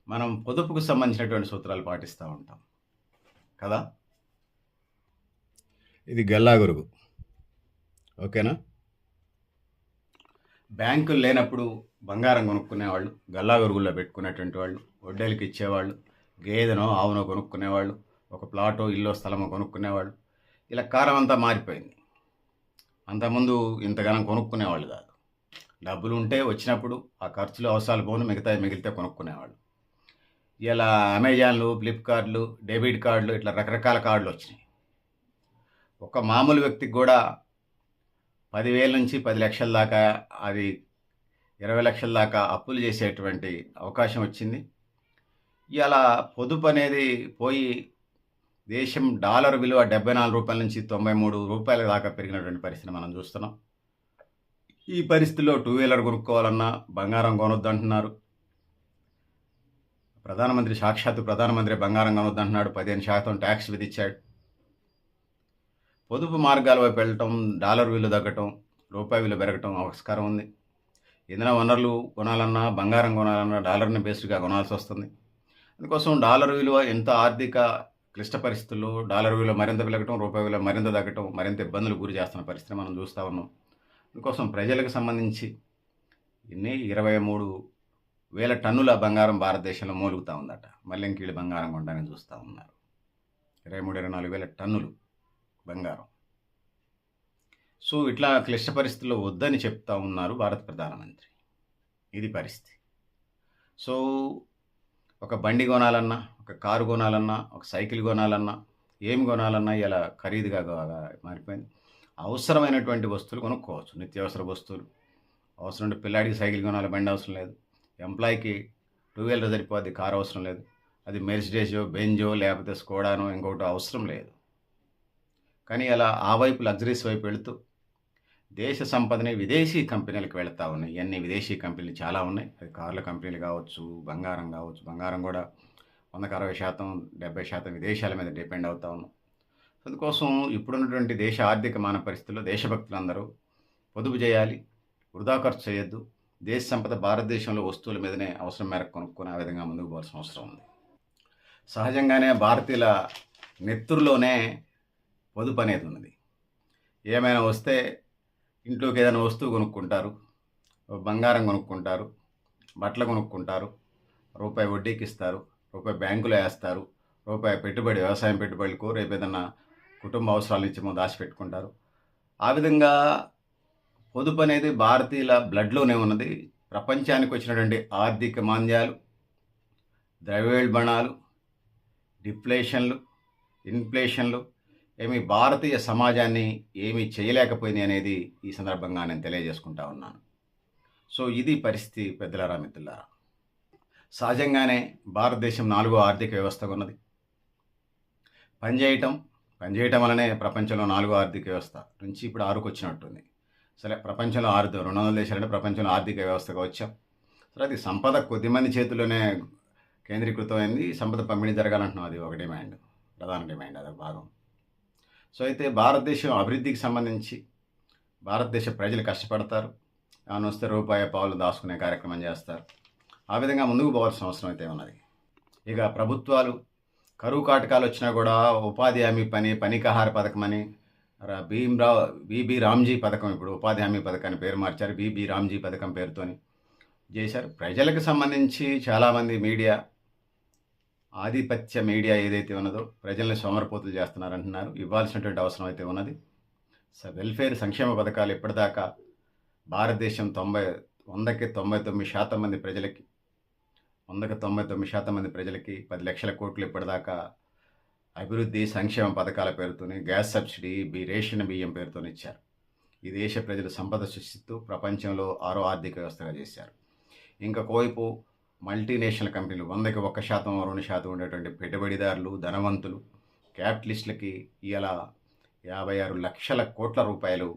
మనం పొదుపుకు సంబంధించినటువంటి సూత్రాలు పాటిస్తూ ఉంటాం కదా. ఇది గల్లాగురుగు. ఓకేనా. బ్యాంకులు లేనప్పుడు బంగారం కొనుక్కునేవాళ్ళు, గల్లాగురుగుల్లో పెట్టుకునేటువంటి వాళ్ళు, వడ్డేలకి ఇచ్చేవాళ్ళు, గేదెనో ఆవునో కొనుక్కునేవాళ్ళు, ఒక ప్లాటో ఇల్లో స్థలమో కొనుక్కునేవాళ్ళు. ఇలా కాలం అంతా మారిపోయింది. అంతకుముందు ఇంతగానం కొనుక్కునేవాళ్ళు కాదు. డబ్బులు ఉంటే వచ్చినప్పుడు ఆ ఖర్చులు అవసరాలు పోను, మిగిలితే కొనుక్కునేవాళ్ళు. ఇలా అమెజాన్లు, ఫ్లిప్కార్ట్లు, డెబిట్ కార్డులు, ఇట్లా రకరకాల కార్డులు వచ్చినాయి. ఒక మామూలు వ్యక్తికి కూడా 10,000 నుంచి 10 లక్షల దాకా, అది 20 లక్షల దాకా అప్పులు చేసేటువంటి అవకాశం వచ్చింది. ఇలా పొదుపు అనేది పోయి దేశం డాలర్ విలువ 74 రూపాయల నుంచి 93 రూపాయల దాకా పెరిగినటువంటి పరిస్థితిని మనం చూస్తున్నాం. ఈ పరిస్థితిలో టూ వీలర్ కొనుక్కోవాలన్నా బంగారం కొనొద్దంటున్నారు. సాక్షాత్తు ప్రధానమంత్రి బంగారం కొనొద్దంటున్నాడు. 15% ట్యాక్స్ విధించాడు. పొదుపు మార్గాల వైపు వెళ్ళటం, డాలర్ విలువ తగ్గటం, రూపాయి విలువ పెరగటం ఆస్కారం ఉంది. ఇంధన వనరులు కొనాలన్నా, బంగారం కొనాలన్నా డాలర్ని బేస్డ్గా కొనాల్సి వస్తుంది. అందుకోసం డాలర్ విలువ ఎంత ఆర్థిక క్లిష్ట పరిస్థితుల్లో డాలర్ విలువ మరింత పెరగటం, రూపాయి విలువ మరింత తగ్గటం, మరింత ఇబ్బందులు గురి చేస్తున్న పరిస్థితిని మనం చూస్తూ ఉన్నాం. అందుకోసం ప్రజలకు సంబంధించి 23,000 టన్నుల బంగారం భారతదేశంలో మూలుగుతూ ఉందట. మళ్ళీ ఇంకీళ్ళు బంగారం కొనడానికి చూస్తూ ఉన్నారు. 23,000-24,000 టన్నులు బంగారం. సో ఇట్లా క్లిష్ట పరిస్థితుల్లో వద్దని చెప్తా ఉన్నారు భారత ప్రధానమంత్రి. ఇది పరిస్థితి. సో ఒక బండి కొనాలన్నా, ఒక కారు కొనాలన్నా, ఒక సైకిల్ కొనాలన్నా, ఏమి కొనాలన్నా ఇలా ఖరీదుగా మారిపోయింది. అవసరమైనటువంటి వస్తువులు కొనుక్కోవచ్చు. నిత్యావసర వస్తువులు అవసరం ఉంటే పిల్లాడికి సైకిల్ కొనాలి, బండి అవసరం లేదు. ఎంప్లాయీకి టూ వీలర్ సరిపోద్ది, కారు అవసరం లేదు. అది మెర్సిడీసో, బెంజో, లేకపోతే స్కోడానో ఇంకొకటి అవసరం లేదు. కానీ అలా ఆ వైపు లగ్జరీస్ వైపు వెళుతూ దేశ సంపదని విదేశీ కంపెనీలకు వెళుతూ ఉన్నాయి. ఇవన్నీ విదేశీ కంపెనీలు చాలా ఉన్నాయి. అది కార్ల కంపెనీలు కావచ్చు, బంగారం కావచ్చు. బంగారం కూడా 160%, 70% విదేశాల మీద డిపెండ్ అవుతూ ఉన్నాం. అందుకోసం ఇప్పుడున్నటువంటి దేశ ఆర్థిక మాన పరిస్థితుల్లో దేశభక్తులందరూ పొదుపు చేయాలి, వృధా ఖర్చు చేయొద్దు. దేశ సంపద భారతదేశంలో వస్తువుల మీదనే అవసరం మేరకు కొనుక్కొని ఆ విధంగా ముందుకు పోవాల్సిన అవసరం ఉంది. సహజంగానే భారతీయుల నెత్తురులోనే పొదుపు అనేది ఉన్నది. ఏమైనా వస్తే ఇంట్లోకి ఏదైనా వస్తువు కొనుక్కుంటారు, బంగారం కొనుక్కుంటారు, బట్టలు కొనుక్కుంటారు, రూపాయి వడ్డీకి ఇస్తారు, రూపాయి బ్యాంకులో వేస్తారు, రూపాయి పెట్టుబడి వ్యవసాయం పెట్టుబడులకు, రేపు ఏదన్నా కుటుంబ అవసరాల నుంచి దాచిపెట్టుకుంటారు. ఆ విధంగా పొదుపు అనేది భారతీయుల బ్లడ్లోనే ఉన్నది. ప్రపంచానికి వచ్చినటువంటి ఆర్థిక మాంద్యాలు, ద్రవ్యోల్బణాలు, డిఫ్లేషన్లు, ఇన్ఫ్లేషన్లు ఏమి భారతీయ సమాజాన్ని ఏమీ చేయలేకపోయింది అనేది ఈ సందర్భంగా నేను తెలియజేసుకుంటా ఉన్నాను. సో ఇది పరిస్థితి పెద్దలారా, మిత్రులారా. సహజంగానే భారతదేశం 4వ ఆర్థిక వ్యవస్థగా ఉన్నది. పనిచేయటం వల్లనే ప్రపంచంలో 4వ ఆర్థిక వ్యవస్థ నుంచి ఇప్పుడు 6కు వచ్చినట్టుంది. సరే, ప్రపంచంలో 200 దేశాలంటే ప్రపంచంలో ఆర్థిక వ్యవస్థగా వచ్చాం. సరే, అది సంపద కొద్దిమంది చేతుల్లోనే కేంద్రీకృతమైంది. సంపద పంపిణీ జరగాలంటున్నాం. అది ఒక డిమాండ్, ప్రధాన డిమాండ్, అదొక భాగం. సో అయితే భారతదేశం అభివృద్ధికి సంబంధించి భారతదేశ ప్రజలు కష్టపడతారు. ఏమైనా వస్తే రూపాయి పావులు దాచుకునే కార్యక్రమం చేస్తారు. ఆ విధంగా ముందుకు పోవాల్సిన అవసరం అయితే ఉన్నది. ఇక ప్రభుత్వాలు కరువు కాటకాలు వచ్చినా కూడా ఉపాధి హామీ పనికాహార పథకం అని బీబీ రామ్జీ పథకం, ఇప్పుడు ఉపాధి హామీ పథకాన్ని పేరు మార్చారు. బీబీ రామ్జీ పథకం పేరుతోని చేశారు. ప్రజలకు సంబంధించి చాలామంది మీడియా, ఆధిపత్య మీడియా ఏదైతే ఉన్నదో ప్రజల్ని సోమరపోతులు చేస్తున్నారంటున్నారు. ఇవ్వాల్సినటువంటి అవసరం అయితే ఉన్నది. వెల్ఫేర్ సంక్షేమ పథకాలు ఇప్పటిదాకా భారతదేశం 100కి 99% మంది ప్రజలకి 100% మంది ప్రజలకి 10 లక్షల కోట్లు ఇప్పటిదాకా అభివృద్ధి సంక్షేమ పథకాల పేరుతోని, గ్యాస్ సబ్సిడీ, రేషన్ బియ్యం పేరుతోని ఇచ్చారు. ఈ దేశ ప్రజలు సంపద సృష్టిస్తూ ప్రపంచంలో 6వ ఆర్థిక వ్యవస్థగా చేశారు. ఇంకొకవైపు మల్టీనేషనల్ కంపెనీలు 100కి 1%, 2% ఉండేటువంటి పెట్టుబడిదారులు, ధనవంతులు, క్యాపిటలిస్టులకి ఇలా 56 లక్షల కోట్ల రూపాయలు,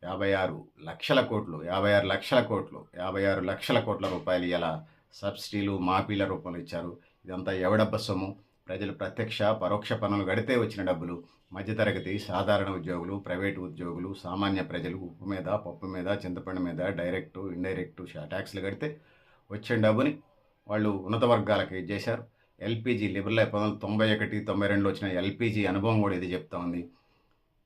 56 లక్షల కోట్లు, 56 లక్షల కోట్లు, 56 లక్షల కోట్ల రూపాయలు ఇలా సబ్సిడీలు, మాఫీల రూపంలో ఇచ్చారు. ఇదంతా ఎవడబ్బ సొమ్ము? ప్రజలు ప్రత్యక్ష పరోక్ష పన్నులు గడితే వచ్చిన డబ్బులు. మధ్యతరగతి, సాధారణ ఉద్యోగులు, ప్రైవేటు ఉద్యోగులు, సామాన్య ప్రజలు ఉప్పు మీద, పప్పు మీద, చింతపండు మీద డైరెక్టు, ఇండైరెక్టు ట్యాక్స్లు కడితే వచ్చిన డబ్బుని వాళ్ళు ఉన్నత వర్గాలకి చేశారు. ఎల్పిజి లిబరల్ 1991, 92లో వచ్చిన ఎల్పిజి అనుభవం కూడా ఇది చెప్తా ఉంది.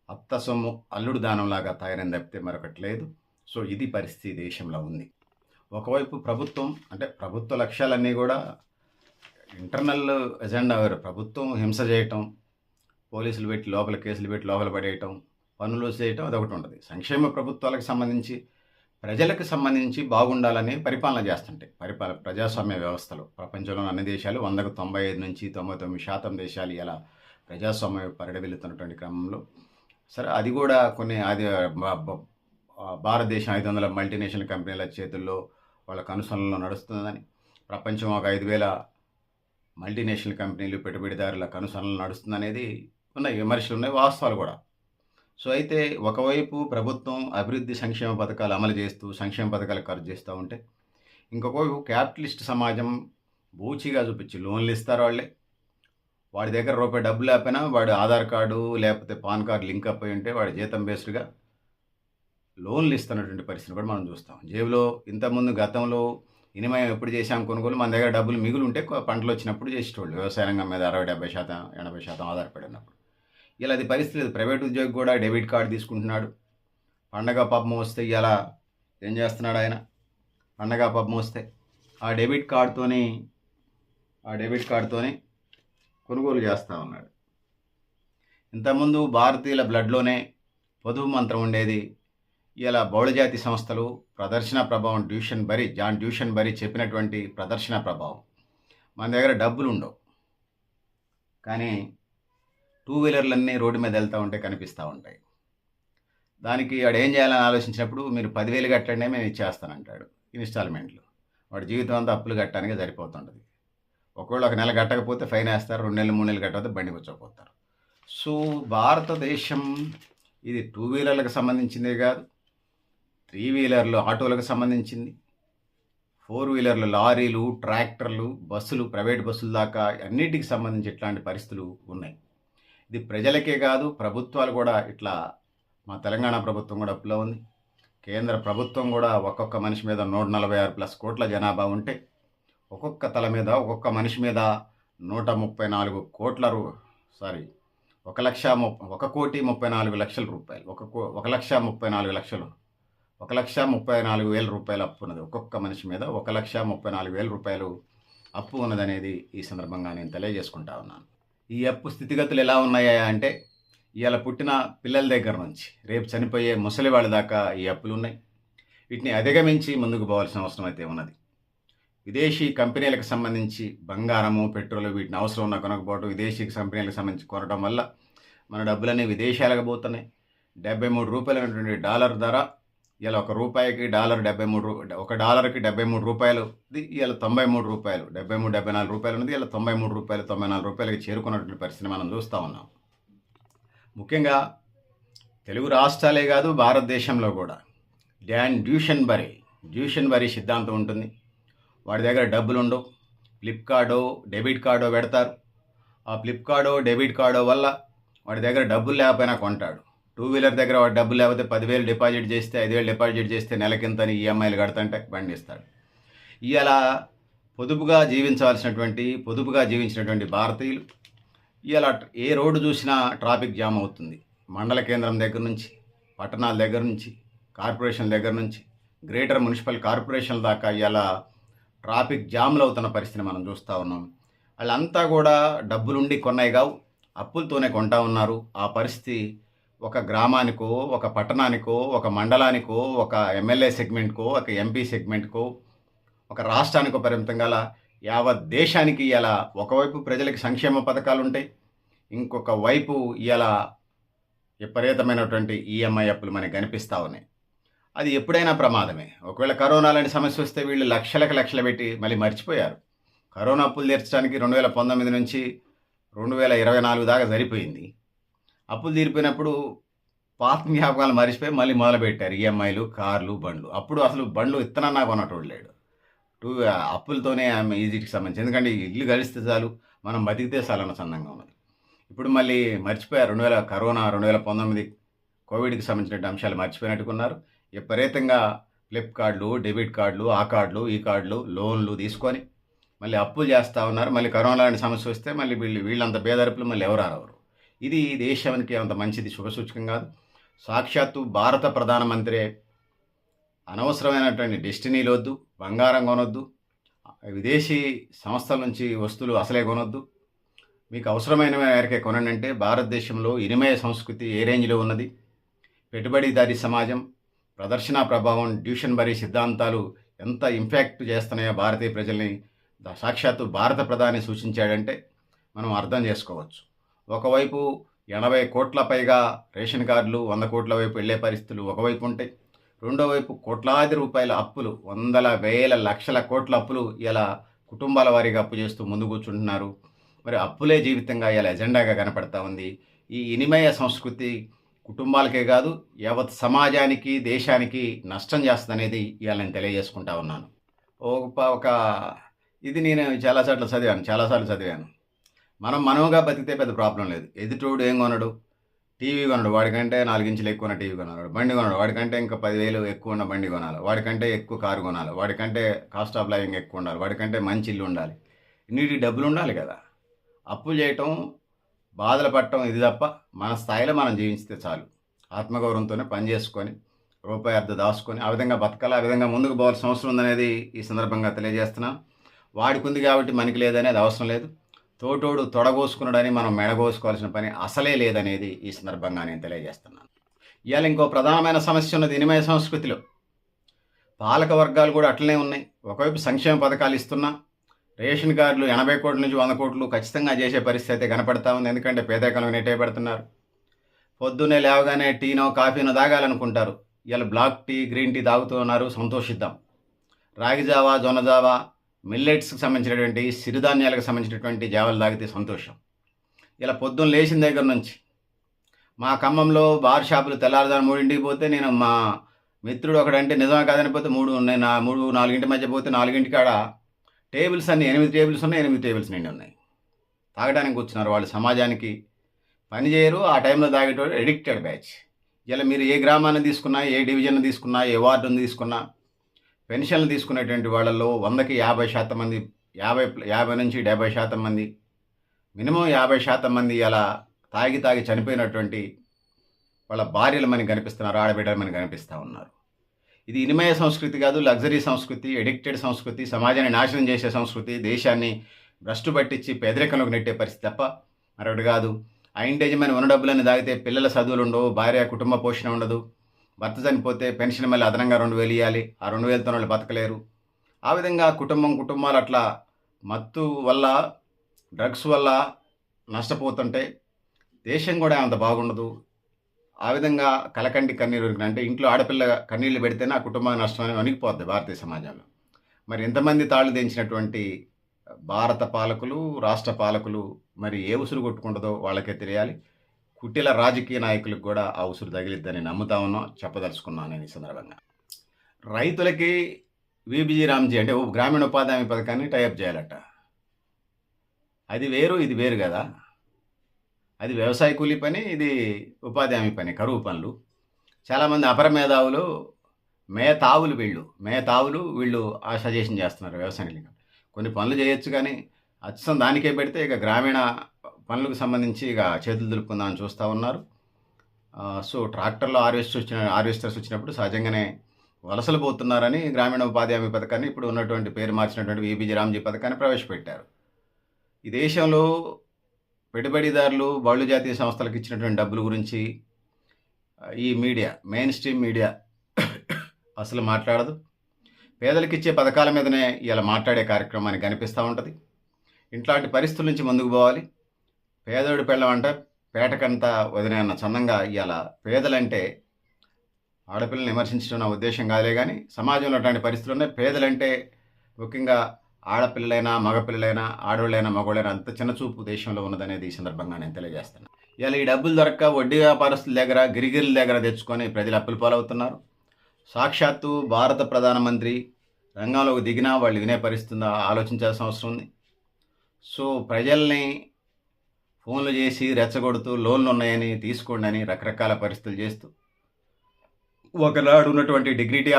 అత్త సొమ్ము అల్లుడు దానంలాగా తయారైంది తప్పితే మరొకటి లేదు. సో ఇది పరిస్థితి దేశంలో ఉంది. ఒకవైపు ప్రభుత్వం అంటే ప్రభుత్వ లక్ష్యాలన్నీ కూడా ఇంటర్నల్ ఎజెండా వేరు. ప్రభుత్వం హింస చేయటం, పోలీసులు పెట్టి లోపల కేసులు పెట్టి లోపల పడేయటం, పనులు చేయటం అదొకటి ఉంటుంది. సంక్షేమ ప్రభుత్వాలకు సంబంధించి ప్రజలకు సంబంధించి బాగుండాలని పరిపాలన చేస్తుంటాయి. ప్రజాస్వామ్య వ్యవస్థలో ప్రపంచంలోని అన్ని దేశాలు 100కు 95 నుంచి 99% దేశాలు ఇలా ప్రజాస్వామ్య పరిడవిల్లుతున్నటువంటి క్రమంలో సరే అది కూడా కొన్ని అది భారతదేశం 500 మల్టీనేషనల్ కంపెనీల చేతుల్లో వాళ్ళ కనుసనలో నడుస్తుందని, ప్రపంచం ఒక 5,000 మల్టీనేషనల్ కంపెనీలు పెట్టుబడిదారుల కనుసనలు నడుస్తుందనేది ఉన్నాయి, విమర్శలు ఉన్నాయి, వాస్తవాలు కూడా. సో అయితే ఒకవైపు ప్రభుత్వం అభివృద్ధి సంక్షేమ పథకాలు అమలు చేస్తూ సంక్షేమ పథకాలు ఖర్చు చేస్తూ ఉంటే, ఇంకొక వైపు క్యాపిటలిస్ట్ సమాజం బూచిగా చూపించి లోన్లు ఇస్తారు వాళ్ళే. వాడి దగ్గర రూపాయి డబ్బు లేకపోయినా వాడు ఆధార్ కార్డు లేకపోతే పాన్ కార్డు లింక్ అప్ అయి ఉంటే వాడి జీతం బేస్డ్గా లోన్లు ఇస్తున్నటువంటి పరిస్థితిని కూడా మనం చూస్తాం. జేబులో ఇంతకుముందు గతంలో వినిమయం ఎప్పుడు చేశాం కొనుగోలు, మన దగ్గర డబ్బులు మిగులు ఉంటే పంటలు వచ్చినప్పుడు చేసేటోళ్ళు. వ్యవసాయ రంగం మీద 60-70%, 80% ఆధారపడి ఉన్నప్పుడు. ఇలా అది పరిస్థితి లేదు. ప్రైవేట్ ఉద్యోగి కూడా డెబిట్ కార్డు తీసుకుంటున్నాడు. పండగ పబ్బం వస్తే ఇలా ఏం చేస్తున్నాడు ఆయన, పండగ పబ్బం వస్తే ఆ డెబిట్ కార్డుతోని కొనుగోలు చేస్తూ ఉన్నాడు. ఇంతకుముందు భారతీయుల బ్లడ్లోనే పొదుపు మంత్రం ఉండేది. ఇలా బహుళజాతి సంస్థలు ప్రదర్శన ప్రభావం జాన్ డ్యూషన్ బరీ చెప్పినటువంటి ప్రదర్శన ప్రభావం. మన దగ్గర డబ్బులు ఉండవు కానీ 2 వీలర్లన్నీ రోడ్డు మీద వెళ్తూ ఉంటే కనిపిస్తూ ఉంటాయి. దానికి వాడు ఏం చేయాలని ఆలోచించినప్పుడు మీరు 10,000 కట్టండి మేము ఇచ్చేస్తానంటాడు ఇన్స్టాల్మెంట్లు. వాడు జీవితం అంతా అప్పులు కట్టడానికి సరిపోతుంటుంది. ఒకవేళ 1 నెల కట్టకపోతే ఫైన్ వేస్తారు, 2 నెలలు 3 నెలలు కట్టకపోతే బండి కూర్చోపోతారు. సో భారతదేశం ఇది 2 వీలర్లకు సంబంధించిందే కాదు, 3 వీలర్లు ఆటోలకు సంబంధించింది, 4 వీలర్లు లారీలు, ట్రాక్టర్లు, బస్సులు, ప్రైవేట్ బస్సుల దాకా అన్నిటికి సంబంధించి ఇట్లాంటి పరిస్థితులు ఉన్నాయి. ఇది ప్రజలకే కాదు, ప్రభుత్వాలు కూడా ఇట్లా. మా తెలంగాణ ప్రభుత్వం కూడా అప్పులో ఉంది. కేంద్ర ప్రభుత్వం కూడా ఒక్కొక్క మనిషి మీద 146+ కోట్ల జనాభా ఉంటే ఒక్కొక్క తల మీద ఒక్కొక్క మనిషి మీద 134 కోట్ల 1,34,00,000 రూపాయలు, 1,34,00,000 రూపాయలు అప్పు ఉన్నది. ఒక్కొక్క మనిషి మీద 1,34,00,000 రూపాయలు అప్పు ఉన్నదనేది ఈ సందర్భంగా నేను తెలియజేసుకుంటా ఉన్నాను. ఈ అప్పు స్థితిగతులు ఎలా ఉన్నాయా అంటే, ఇవాళ పుట్టిన పిల్లల దగ్గర నుంచి రేపు చనిపోయే ముసలి వాళ్ళ దాకా ఈ అప్పులు ఉన్నాయి. వీటిని అధిగమించి ముందుకు పోవాల్సిన అవసరం అయితే ఉన్నది. విదేశీ కంపెనీలకు సంబంధించి బంగారము, పెట్రోల్ వీటిని అవసరం ఉన్న కొనకపోవడం, విదేశీ కంపెనీలకు సంబంధించి కొనడం వల్ల మన డబ్బులన్నీ విదేశాలకు పోతున్నాయి. 73 రూపాయలు అనేటువంటి డాలర్ ధర ఇలా $1కి $73, $73 ఇలా 93 రూపాయలు, 73-74 రూపాయలు ఉన్నది. ఇలా 93 రూపాయలు, 94 రూపాయలకి చేరుకున్నటువంటి పరిస్థితిని మనం చూస్తూ ఉన్నాం. ముఖ్యంగా తెలుగు రాష్ట్రాలే కాదు, భారతదేశంలో కూడా డ్యూషన్ బరీ సిద్ధాంతం ఉంటుంది. వాడి దగ్గర డబ్బులు ఉండవు, ఫ్లిప్కార్డో డెబిట్ కార్డో పెడతారు. ఆ ఫ్లిప్కార్డో డెబిట్ కార్డో వల్ల వాడి దగ్గర డబ్బులు లేకపోయినా కొంటాడు. 2 వీలర్ దగ్గర వాడు డబ్బులు లేకపోతే 10,000 డిపాజిట్ చేస్తే 5,000 డిపాజిట్ చేస్తే నెలకింతని ఈఎంఐలు కడతంటే బండి ఇస్తాడు. ఇలా పొదుపుగా జీవించినటువంటి భారతీయులు ఇలా ఏ రోడ్డు చూసినా ట్రాఫిక్ జామ్ అవుతుంది. మండల కేంద్రం దగ్గర నుంచి, పట్టణాల దగ్గర నుంచి, కార్పొరేషన్ దగ్గర నుంచి, గ్రేటర్ మున్సిపల్ కార్పొరేషన్ దాకా ఇలా ట్రాఫిక్ జామ్లు అవుతున్న పరిస్థితిని మనం చూస్తూ ఉన్నాం. వాళ్ళంతా కూడా డబ్బులుండి కొన్నాయి కావు, అప్పులతోనే కొంటా ఉన్నారు. ఆ పరిస్థితి ఒక గ్రామానికో, ఒక పట్టణానికో, ఒక మండలానికో, ఒక ఎమ్మెల్యే సెగ్మెంట్కో, ఒక ఎంపీ సెగ్మెంట్కో, ఒక రాష్ట్రానికో పరిమితం గల యావత్ దేశానికి ఇలా ఒకవైపు ప్రజలకి సంక్షేమ పథకాలు ఉంటాయి, ఇంకొక వైపు ఇలా విపరీతమైనటువంటి ఈఎంఐ అప్పులు మనకి కనిపిస్తూ ఉన్నాయి. అది ఎప్పుడైనా ప్రమాదమే. ఒకవేళ కరోనా లాంటి సమస్య వస్తే వీళ్ళు లక్షలు పెట్టి మళ్ళీ మర్చిపోయారు. కరోనా అప్పులు తీర్చడానికి 2019 నుంచి 2024 దాకా సరిపోయింది. అప్పులు తీరిపోయినప్పుడు పాత జ్ఞాపకాలు మర్చిపోయి మళ్ళీ మొదలుపెట్టారు ఈఎంఐలు, కార్లు, బండ్లు. అప్పుడు అసలు బండ్లు ఇత్తనన్నా కొనటోడు లేడు. అప్పులతోనే ఈజీకి సంబంధించి, ఎందుకంటే ఇల్లు కలిస్తే చాలు, మనం బతికితే చాలన్న సందంగా ఉన్నది. ఇప్పుడు మళ్ళీ మర్చిపోయారు. 2019 కోవిడ్కి సంబంధించిన అంశాలు మర్చిపోయినట్టుకున్నారు. విపరీతంగా ఫ్లిప్కార్డులు, డెబిట్ కార్డులు, ఆ కార్డులు, ఈ కార్డులు, లోన్లు తీసుకొని మళ్ళీ అప్పులు చేస్తూ ఉన్నారు. మళ్ళీ కరోనా లాంటి సమస్య వస్తే మళ్ళీ వీళ్ళంత బేదరిపులు మళ్ళీ ఎవరు రారు. ఇది దేశానికి అంత మంచిది శుభసూచకం కాదు. సాక్షాత్తు భారత ప్రధానమంత్రి అనవసరమైనటువంటి డెస్టినీలు వద్దు, బంగారం కొనొద్దు, విదేశీ సంస్థల నుంచి వస్తువులు అసలే కొనొద్దు, మీకు అవసరమైన మేరకే కొనండి అంటే భారతదేశంలో వినిమయ సంస్కృతి ఏ రేంజ్లో ఉన్నది, పెట్టుబడిదారీ సమాజం, ప్రదర్శనా ప్రభావం, ట్యూషన్ బరీ సిద్ధాంతాలు ఎంత ఇంపాక్ట్ చేస్తున్నాయో భారతీయ ప్రజల్ని సాక్షాత్తు భారత ప్రధాని సూచించాడంటే మనం అర్థం చేసుకోవచ్చు. ఒకవైపు 80 కోట్ల పైగా రేషన్ కార్డులు 100 కోట్ల వైపు వెళ్ళే పరిస్థితులు ఒకవైపు ఉంటాయి. రెండో వైపు కోట్లాది రూపాయల అప్పులు, వందల వేల లక్షల కోట్ల అప్పులు ఇలా కుటుంబాల వారీగా అప్పు చేస్తూ ముందు కూర్చుంటున్నారు. మరి అప్పులే జీవితంగా ఇలా ఎజెండాగా కనపడతా ఉంది. ఈ వినిమయ సంస్కృతి కుటుంబాలకే కాదు యావత్ సమాజానికి, దేశానికి నష్టం చేస్తుందనేది ఇవాళ నేను తెలియజేసుకుంటా ఉన్నాను. ఒక ఇది నేను చాలాసార్లు చదివాను. మనముగా బతికితే పెద్ద ప్రాబ్లం లేదు. ఎదుటోడు ఏం కొనడు, టీవీ కొనడు, వాడికంటే 4 ఇంచులు ఎక్కువ ఉన్న టీవీ కొనాలి. బండి కొనడు, వాడికంటే ఇంకా 10,000 ఎక్కువ ఉన్న బండి కొనాలి. వాడికంటే ఎక్కువ కారు కొనాలి. వాడికంటే కాస్ట్ ఆఫ్ లైవింగ్ ఎక్కువ ఉండాలి. వాడికంటే మంచి ఇల్లు ఉండాలి. ఇన్నిటికి డబ్బులు ఉండాలి కదా. అప్పులు చేయటం, బాధలు పడటం ఇది తప్ప మన స్థాయిలో మనం జీవించితే చాలు. ఆత్మగౌరవంతోనే పని చేసుకొని రూపాయి అర్ధ దాచుకొని ఆ విధంగా బతకాలి, ఆ విధంగా ముందుకు పోవాల్సిన అవసరం ఉందనేది ఈ సందర్భంగా తెలియజేస్తున్నాను. వాడికి ఉంది కాబట్టి మనకి లేదనేది అవసరం లేదు. తోటోడు తొడగోసుకున్నాడని మనం మెడగోసుకోవాల్సిన పని అసలే లేదనేది ఈ సందర్భంగా నేను తెలియజేస్తున్నాను. ఇవాళ ఇంకో ప్రధానమైన సమస్య ఉన్నది వినిమయ సంస్కృతిలో. పాలక వర్గాలు కూడా అట్లనే ఉన్నాయి. ఒకవైపు సంక్షేమ పథకాలు ఇస్తున్నా, రేషన్ కార్డులు 80 కోట్ల నుంచి 100 కోట్లు ఖచ్చితంగా చేసే పరిస్థితి అయితే కనపడతా ఉంది. ఎందుకంటే పేదరికంలో నెట్టే పెడుతున్నారు. పొద్దున్నే లేవగానే టీనో కాఫీనో తాగాలనుకుంటారు. ఇలా బ్లాక్ టీ, గ్రీన్ టీ తాగుతూ ఉన్నారు, సంతోషిద్దాం. రాగి జావా, జొన్న జావా, మిల్లెట్స్కి సంబంధించినటువంటి సిరిధాన్యాలకు సంబంధించినటువంటి జావలు తాగితే సంతోషం. ఇలా పొద్దున్న లేచిన దగ్గర నుంచి మా ఖమ్మంలో బార్ షాపులు తెల్లారుదాన్ని 3ంటికి పోతే నేను మా మిత్రుడు ఒకడంటే నిజమే కాదనిపోతే 3-4 మధ్య పోతే 4 కాడ టేబుల్స్ అన్నీ 8 టేబుల్స్ ఉన్నాయి. 8 టేబుల్స్ నిండి ఉన్నాయి. తాగడానికి కూర్చున్నారు. వాళ్ళు సమాజానికి పని చేయరు. ఆ టైంలో తాగేటోడు ఎడిక్టెడ్ బ్యాచ్. ఇలా మీరు ఏ గ్రామాన్ని తీసుకున్నా, ఏ డివిజన్ తీసుకున్నా, ఏ వార్డును తీసుకున్నా, పెన్షన్లు తీసుకునేటువంటి వాళ్ళల్లో 100కి 50% మంది, 50 నుంచి 70% మంది, మినిమం 50% మంది అలా తాగి చనిపోయినటువంటి వాళ్ళ భార్యలు మనకి కనిపిస్తున్నారు, ఆడబిడ్డలు మనకి కనిపిస్తూ ఉన్నారు. ఇది వినిమయ సంస్కృతి కాదు, లగ్జరీ సంస్కృతి, ఎడిక్టెడ్ సంస్కృతి, సమాజాన్ని నాశనం చేసే సంస్కృతి, దేశాన్ని భ్రష్టు పట్టించి పేదరికంలోకి నెట్టే పరిస్థితి తప్ప మరొకటి కాదు. ఆ ఇంటి యజమాని ఉన్న డబ్బులన్నీ తాగితే పిల్లల చదువులు ఉండవు, భార్య కుటుంబ పోషణ ఉండదు, భర్త చనిపోతే పెన్షన్ మళ్ళీ అదనంగా 2,000 ఇవ్వాలి. ఆ 2,000తో వాళ్ళు బతకలేరు. ఆ విధంగా కుటుంబాలు అట్లా మత్తు వల్ల, డ్రగ్స్ వల్ల నష్టపోతుంటే దేశం కూడా అంత బాగుండదు. ఆ విధంగా కలకండి కన్నీరు అంటే ఇంట్లో ఆడపిల్ల కన్నీళ్లు పెడితేనే ఆ కుటుంబానికి నష్టం వణికిపోద్ది భారతీయ సమాజంలో. మరి ఎంతమంది తాళ్ళు దించినటువంటి భారత పాలకులు, రాష్ట్ర పాలకులు మరి ఏ ఉసురు కొట్టుకుంటుందో వాళ్ళకే తెలియాలి. కుటిల రాజకీయ నాయకులకు కూడా ఆ ఉసురు తగిలిద్దని నమ్ముతా ఉన్నాం, చెప్పదలుచుకున్నాను నేను ఈ సందర్భంగా. రైతులకి విబిజి రామ్జీ అంటే గ్రామీణ ఉపాధి హామీ పథకాన్ని టైఅప్ చేయాలట. అది వేరు, ఇది వేరు కదా. అది వ్యవసాయ కూలీ పని, ఇది ఉపాధి హామీ పని, కరువు పనులు. చాలామంది అపర మేధావులు మేతావులు వీళ్ళు ఆ సజెషన్ చేస్తున్నారు వ్యవసాయానికి. కొన్ని పనులు చేయొచ్చు కానీ అచ్చం దానికే పెడితే ఇక గ్రామీణ పనులకు సంబంధించి ఇక చేతులు దులుపుకుందామని చూస్తూ ఉన్నారు. సో ట్రాక్టర్లో హార్వెస్టర్స్ వచ్చినప్పుడు సహజంగానే వలసలు పోతున్నారని గ్రామీణ ఉపాధి హామీ పథకాన్ని ఇప్పుడు ఉన్నటువంటి పేరు మార్చినటువంటి విబిజి రామ్జీ పథకాన్ని ప్రవేశపెట్టారు. ఈ దేశంలో పెట్టుబడిదారులు, బహుళ జాతీయ సంస్థలకు ఇచ్చినటువంటి డబ్బుల గురించి ఈ మీడియా, మెయిన్ స్ట్రీమ్ మీడియా అసలు మాట్లాడదు. పేదలకు ఇచ్చే పథకాల మీదనే ఇలా మాట్లాడే కార్యక్రమాన్ని కనిపిస్తూ ఉంటుంది. ఇట్లాంటి పరిస్థితుల నుంచి ముందుకు పోవాలి. పేదోడి పెళ్ళం అంటే పేటకంతా వదిలే అన్న చందంగా ఇవాళ పేదలంటే ఆడపిల్లని విమర్శించడం నా ఉద్దేశం కాదులే కానీ సమాజంలో అట్లాంటి పరిస్థితులు ఉన్నాయి. పేదలంటే ముఖ్యంగా ఆడపిల్లలైనా, మగపిల్లలైనా, ఆడవాళ్ళైనా, మగవాళ్ళైనా అంత చిన్నచూపు దేశంలో ఉన్నదనేది ఈ సందర్భంగా నేను తెలియజేస్తున్నాను. ఇవాళ ఈ డబ్బులు దొరక్క వడ్డీ వ్యాపారస్తుల దగ్గర, గిరిగిరిల దగ్గర తెచ్చుకొని ప్రజలు అప్పుల పాలవుతున్నారు. సాక్షాత్తు భారత ప్రధానమంత్రి రంగంలోకి దిగినా వాళ్ళు వినే పరిస్థితి ఆలోచించాల్సిన అవసరం ఉంది. సో ప్రజల్ని ఫోన్లు చేసి రెచ్చగొడుతూ లోన్లు ఉన్నాయని తీసుకోండి అని రకరకాల పరిస్థితులు చేస్తూ ఒకనాడు ఉన్నటువంటి డిగ్నిటీ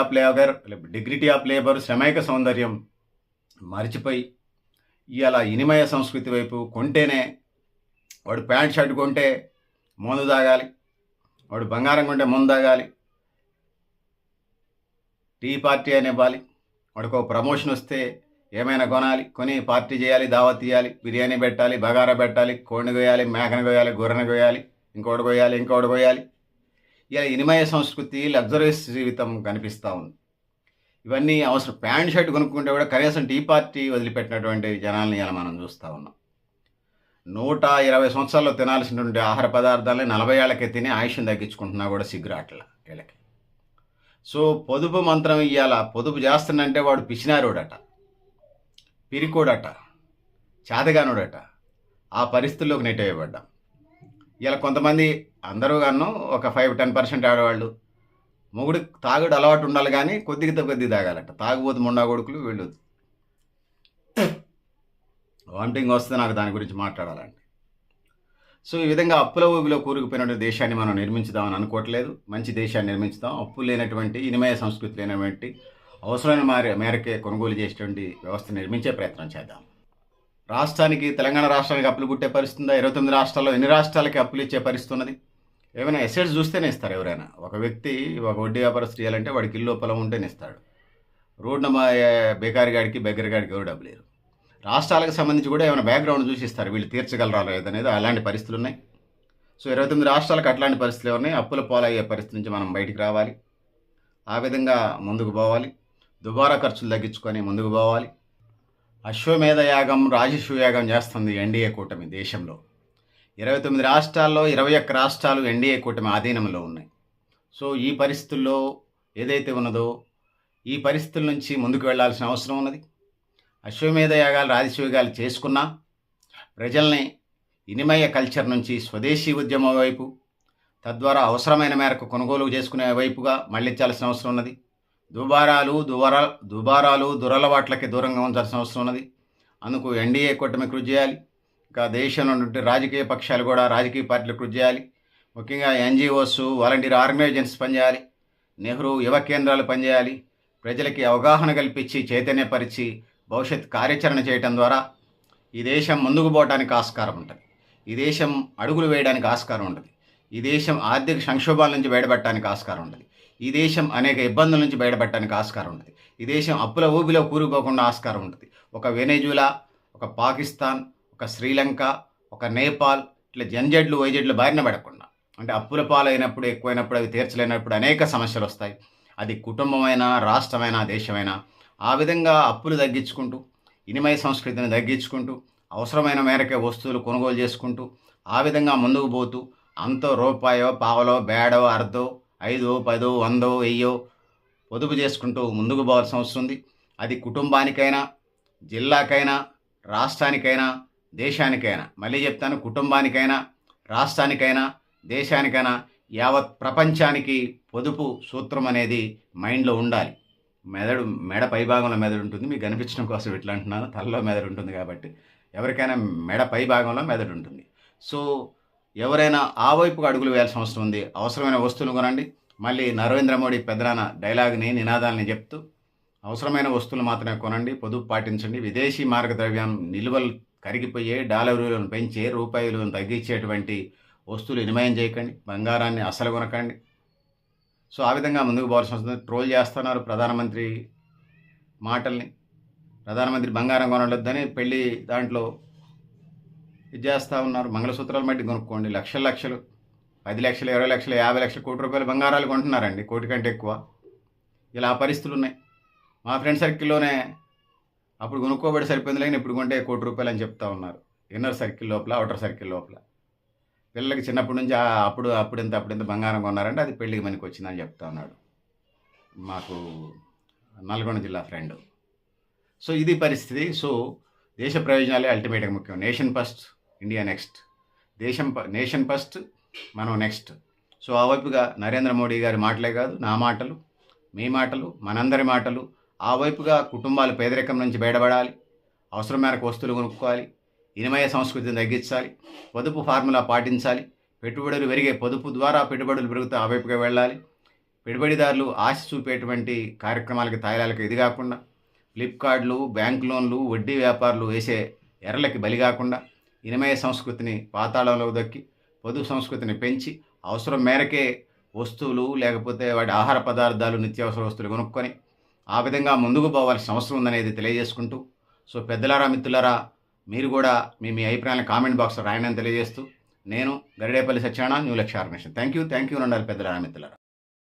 ఆఫ్ లేబర్, శ్రమైక సౌందర్యం మర్చిపోయి ఇవాళ ఇనిమయ సంస్కృతి వైపు కొంటేనే వాడు ప్యాంట్ షర్ట్ కొంటే మందు తాగాలి, వాడు బంగారం కొంటే మందు తాగాలి, టీ పార్టీ అని ఇవ్వాలి, వాడికి ఒక ప్రమోషన్ వస్తే ఏమైనా కొనాలి, కొని పార్టీ చేయాలి, దావత్ తీయాలి, బిర్యానీ పెట్టాలి, బగారా పెట్టాలి, కోడిని కొయ్యాలి, మేకను కొయ్యాలి, గొర్రెను కొయ్యాలి, ఇంకోటి కొయ్యాలి. ఇలా ఇనిమయ సంస్కృతి, లగ్జరీస్ జీవితం కనిపిస్తూ ఉంది. ఇవన్నీ అవసరం. ప్యాంట్ షర్ట్ కొనుక్కుంటే కూడా కనీసం టీ పార్టీ వదిలిపెట్టినటువంటి జనాల్ని ఇలా మనం చూస్తూ ఉన్నాం. 120 సంవత్సరాల్లో తినాల్సినటువంటి ఆహార పదార్థాలని 40 ఏళ్ళకే తిని ఆయుష్యం తగ్గించుకుంటున్నా కూడా సిగ్గురాట్ల వీళ్ళకి. సో పొదుపు మంత్రం ఇయ్యాల. పొదుపు చేస్తున్నంటే వాడు పిసినారోడట, పిరికోడట, చేతగానుడట. ఆ పరిస్థితుల్లోకి నెట్టేయబడ్డాం. ఇలా కొంతమంది, అందరూ గాను ఒక 5-10% ఆడవాళ్ళు, మొగుడు తాగుడు అలవాటు ఉండాలి కానీ కొద్ది తాగాలట. తాగుబోతు ముండా కొడుకులు వీళ్ళు. వామిటింగ్ వస్తే నాకు దాని గురించి మాట్లాడాలండి. సో ఈ విధంగా అప్పుల ఊబిలో కూరుకుపోయినటువంటి దేశాన్ని మనం నిర్మించుదామని అనుకోవట్లేదు. మంచి దేశాన్ని నిర్మించుదాం. అప్పులు లేనటువంటి, ఇనిమయ సంస్కృతి లేనటువంటి, అవసరమైన మేరకే కొనుగోలు చేసేటువంటి వ్యవస్థ నిర్మించే ప్రయత్నం చేద్దాం. రాష్ట్రానికి, తెలంగాణ రాష్ట్రానికి అప్పులు పుట్టే పరిస్థితుందా? 29 రాష్ట్రాల్లో ఎన్ని రాష్ట్రాలకి అప్పులు ఇచ్చే పరిస్థితి ఉన్నది? ఏమైనా ఎసెట్స్ చూస్తేనే ఇస్తారు ఎవరైనా. ఒక వ్యక్తి ఒక వడ్డీ వ్యాపారస్తు చేయాలంటే వాడికి ఇల్లు పొలం ఉంటేనే ఇస్తాడు. రోడ్డున బేకారిగాడికి, బెగ్గరగాడికి ఎవరు డబ్బు లేరు. రాష్ట్రాలకు సంబంధించి కూడా ఏమైనా బ్యాక్గ్రౌండ్ చూసి ఇస్తారు, వీళ్ళు తీర్చగలరా లేదనేది. అలాంటి పరిస్థితులు ఉన్నాయి. సో 29 రాష్ట్రాలకు అట్లాంటి పరిస్థితులు ఉన్నాయి. అప్పుల పాలయ్యే పరిస్థితి నుంచి మనం బయటికి రావాలి. ఆ విధంగా ముందుకు పోవాలి. దుబారా ఖర్చులు తగ్గించుకొని ముందుకు పోవాలి. అశ్వమేధ యాగం, రాజశ్వ యాగం చేస్తుంది ఎన్డీఏ కూటమి దేశంలో. 29 రాష్ట్రాల్లో 21 రాష్ట్రాలు ఎన్డీఏ కూటమి ఆధీనంలో ఉన్నాయి. సో ఈ పరిస్థితుల్లో ఏదైతే ఉన్నదో, ఈ పరిస్థితుల నుంచి ముందుకు వెళ్లాల్సిన అవసరం ఉన్నది. అశ్వమేధ యాగాలు, రాజశ్వ యాగాలు చేసుకున్నా ప్రజల్ని ఇనిమయ కల్చర్ నుంచి స్వదేశీ ఉద్యమం వైపు, తద్వారా అవసరమైన మేరకు కొనుగోలు చేసుకునే వైపుగా మళ్ళించాల్సిన అవసరం ఉన్నది. దుబారాలు దురలవాట్లకి దూరంగా ఉంచాల్సిన అవసరం ఉన్నది. అందుకు ఎన్డీఏ కూటమి కృషి చేయాలి. ఇంకా దేశంలో ఉన్నటువంటి రాజకీయ పక్షాలు కూడా, రాజకీయ పార్టీలు కృషి చేయాలి. ముఖ్యంగా ఎన్జిఓస్, వాలంటీర్ ఆర్గనైజేషన్స్ పనిచేయాలి. నెహ్రూ యువ కేంద్రాలు పనిచేయాలి. ప్రజలకి అవగాహన కల్పించి, చైతన్యపరిచి భవిష్యత్ కార్యాచరణ చేయటం ద్వారా ఈ దేశం ముందుకు పోవడానికి ఆస్కారం ఉంటుంది. ఈ దేశం అడుగులు వేయడానికి ఆస్కారం ఉంటుంది. ఈ దేశం ఆర్థిక సంక్షోభాల నుంచి బయటపడటానికి ఆస్కారం ఉంటుంది. ఈ దేశం అనేక ఇబ్బందుల నుంచి బయటపడటానికి ఆస్కారం ఉంటుంది. ఈ దేశం అప్పుల ఊబిలో కూరుకోకుండా ఆస్కారం ఉంటుంది. ఒక వెనెజులా, ఒక పాకిస్తాన్, ఒక శ్రీలంక, ఒక నేపాల్, ఇట్లా జంజడ్లు వైజడ్లు బారిన పడకుండా, అంటే అప్పుల పాలైనప్పుడు, ఎక్కువైనప్పుడు, అవి తీర్చలేనప్పుడు అనేక సమస్యలు వస్తాయి. అది కుటుంబమైనా, రాష్ట్రమైనా, దేశమైనా. ఆ విధంగా అప్పులు తగ్గించుకుంటూ, ఇనిమయ సంస్కృతిని తగ్గించుకుంటూ, అవసరమైన మేరకే వస్తువులు కొనుగోలు చేసుకుంటూ, ఆ విధంగా ముందుకు పోతూ, అంతో రూపాయో, పావలో, బేడో, అర్ధో, 5, 10, 100, 1000 పొదుపు చేసుకుంటూ ముందుకు పోవాల్సిన అవసరం ఉంది. అది కుటుంబానికైనా, జిల్లాకైనా, రాష్ట్రానికైనా, దేశానికైనా. మళ్ళీ చెప్తాను, కుటుంబానికైనా, రాష్ట్రానికైనా, దేశానికైనా, యావత్ ప్రపంచానికి పొదుపు సూత్రం అనేది మైండ్లో ఉండాలి. మెడ పైభాగంలో మెదడు ఉంటుంది. మీకు కనిపించడం కోసం ఇట్లా అంటున్నాను. తలలో మెదడు ఉంటుంది కాబట్టి ఎవరికైనా మెడ పైభాగంలో మెదడు ఉంటుంది. సో ఎవరైనా ఆ వైపుకు అడుగులు వేయాల్సిన అవసరం ఉంది. అవసరమైన వస్తువులు కొనండి. మళ్ళీ నరేంద్ర మోడీ పెద్దనాన్న డైలాగ్ని, నినాదాలని చెప్తూ అవసరమైన వస్తువులు మాత్రమే కొనండి, పొదుపు పాటించండి. విదేశీ మార్గద్రవ్యం నిల్వలు కరిగిపోయే, డాలర్ విలువను పెంచే, రూపాయి విలువను తగ్గించేటువంటి వస్తువులు వినిమయం చేయకండి. బంగారాన్ని అసలు కొనకండి. సో ఆ విధంగా ముందుకు పోవాల్సి వస్తుంది. ట్రోల్ చేస్తున్నారు ప్రధానమంత్రి మాటల్ని. ప్రధానమంత్రి బంగారం కొనలేదని పెళ్ళి దాంట్లో ఇది చేస్తూ ఉన్నారు. మంగళసూత్రాలు మట్టి కొనుక్కోండి. లక్షలు 10 లక్షలు, 20 లక్షలు, 50 లక్షలు, కోటి రూపాయలు బంగారాలు కొంటున్నారండి. కోటి కంటే ఎక్కువ. ఇలా పరిస్థితులు ఉన్నాయి. మా ఫ్రెండ్ సర్కిల్లోనే అప్పుడు కొనుక్కోబడి సరిపోయింది, లేని ఇప్పుడు కొంటే కోటి రూపాయలు అని చెప్తా ఉన్నారు. ఇన్నర్ సర్కిల్ లోపల, అవుటర్ సర్కిల్ లోపల. పిల్లలకి చిన్నప్పటి నుంచి అప్పుడింత బంగారం కొన్నారంటే అది పెళ్ళికి మనకి వచ్చిందని చెప్తా ఉన్నాడు మాకు నల్గొండ జిల్లా ఫ్రెండ్. సో ఇది పరిస్థితి. సో దేశ ప్రయోజనాలే అల్టిమేట్గా ముఖ్యం. Nation first, India next. Nation first, మనం నెక్స్ట్. సో ఆ వైపుగా నరేంద్ర మోడీ గారి మాటలే కాదు, నా మాటలు, మీ మాటలు, మనందరి మాటలు, ఆ వైపుగా కుటుంబాలు పేదరికం నుంచి బయటపడాలి. అవసరం మేరకు వస్తువులు కొనుక్కోవాలి. ఇనిమయ సంస్కృతిని తగ్గించాలి. పొదుపు ఫార్ములా పాటించాలి. పెట్టుబడులు పెరిగే, పొదుపు ద్వారా పెట్టుబడులు పెరుగుతూ ఆ వైపుగా వెళ్ళాలి. పెట్టుబడిదారులు ఆశ చూపేటువంటి కార్యక్రమాలకి, తాయిలాలకు ఇది కాకుండా ఫ్లిప్కార్ట్లు, బ్యాంక్ లోన్లు, వడ్డీ వ్యాపారులు వేసే ఎర్రలకి బలి కాకుండా వినిమయ సంస్కృతిని పాతాళంలో దక్కి పొదుపు సంస్కృతిని పెంచి అవసరం మేరకే వస్తువులు లేకపోతే వాటి ఆహార పదార్థాలు నిత్యావసర వస్తువులు కొనుక్కొని ఆ విధంగా ముందుకు పోవాల్సిన అవసరం ఉందనేది తెలియజేసుకుంటూ, సో పెద్దలారా మిత్రులారా, మీరు కూడా మీ అభిప్రాయాలను కామెంట్ బాక్స్లో రాయనని తెలియజేస్తూ, నేను గరిడేపల్లి సత్యనారాయణ, న్యూ లక్ష్య ఆర్గనైజేషన్. థ్యాంక్ యూ ఉండాలి పెద్దలారా మిత్రులారా.